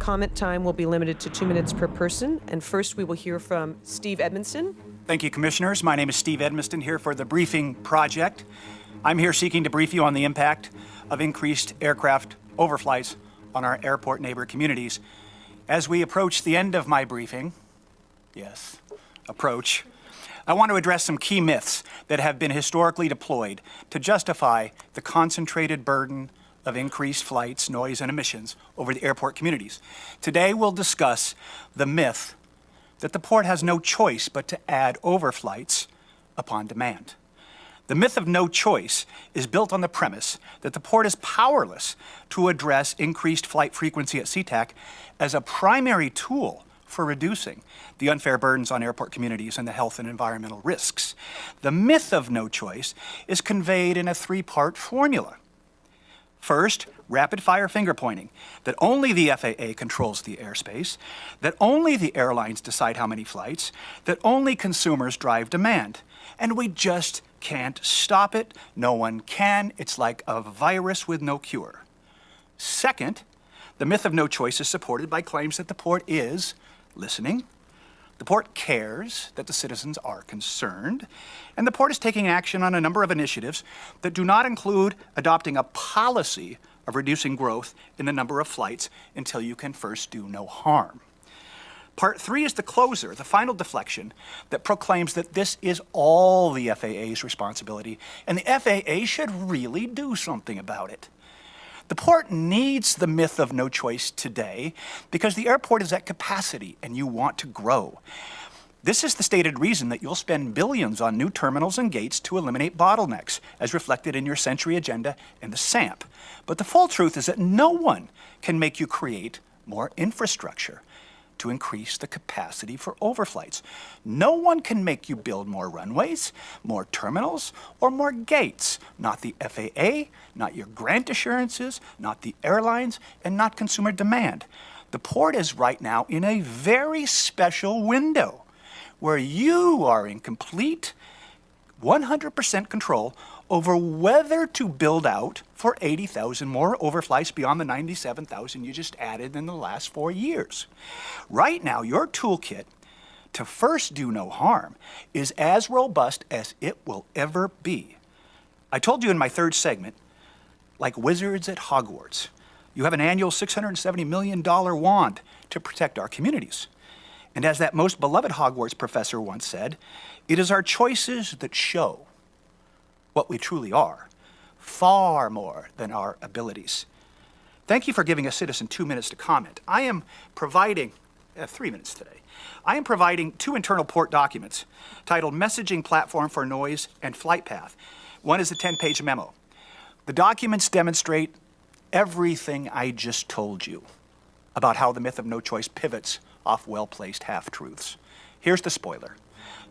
comment time will be limited to 2 minutes per person. And first, we will hear from Steve Edmiston. Thank you, Commissioners. My name is Steve Edmiston here for the Briefing Project. I'm here seeking to brief you on the impact of increased aircraft overflights on our airport neighbor communities. As we approach the end of my briefing, yes, approach, I want to address some key myths that have been historically deployed to justify the concentrated burden of increased flights, noise, and emissions over the airport communities. Today, we'll discuss the myth that the port has no choice but to add overflights upon demand. The myth of no choice is built on the premise that the port is powerless to address increased flight frequency at sea-tac as a primary tool for reducing the unfair burdens on airport communities and the health and environmental risks. The myth of no choice is conveyed in a three-part formula. First, rapid-fire finger-pointing, that only the FAA controls the airspace, that only the airlines decide how many flights, that only consumers drive demand. And we just can't stop it. No one can. It's like a virus with no cure. Second, the myth of no choice is supported by claims that the port is listening, the port cares that the citizens are concerned, and the port is taking action on a number of initiatives that do not include adopting a policy of reducing growth in the number of flights until you can first do no harm. Part 3 is the closer, the final deflection, that proclaims that this is all the FAA's responsibility, and the FAA should really do something about it. The port needs the myth of no choice today because the airport is at capacity and you want to grow. This is the stated reason that you'll spend billions on new terminals and gates to eliminate bottlenecks, as reflected in your Century Agenda and the SAMP. But the full truth is that no one can make you create more infrastructure to increase the capacity for overflights. No one can make you build more runways, more terminals, or more gates. Not the FAA, not your grant assurances, not the airlines, and not consumer demand. The port is right now in a very special window where you are in complete 100% control over whether to build out for 80,000 more overflights beyond the 97,000 you just added in the last 4 years. Right now, your toolkit to first do no harm is as robust as it will ever be. I told you in my third segment, like wizards at Hogwarts, you have an annual $670 million wand to protect our communities. And as that most beloved Hogwarts professor once said, it is our choices that show what we truly are, far more than our abilities. Thank you for giving a citizen 2 minutes to comment. I am providing 3 minutes today. I am providing 2 internal port documents titled Messaging Platform for Noise and Flight Path. One is a 10-page memo. The documents demonstrate everything I just told you about how the myth of no choice pivots off well-placed half-truths. Here's the spoiler.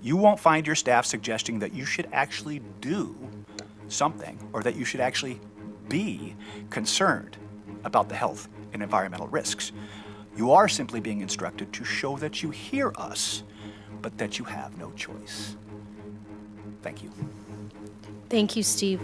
You won't find your staff suggesting that you should actually do something or that you should actually be concerned about the health and environmental risks. You are simply being instructed to show that you hear us, but that you have no choice. Thank you. Thank you, Steve.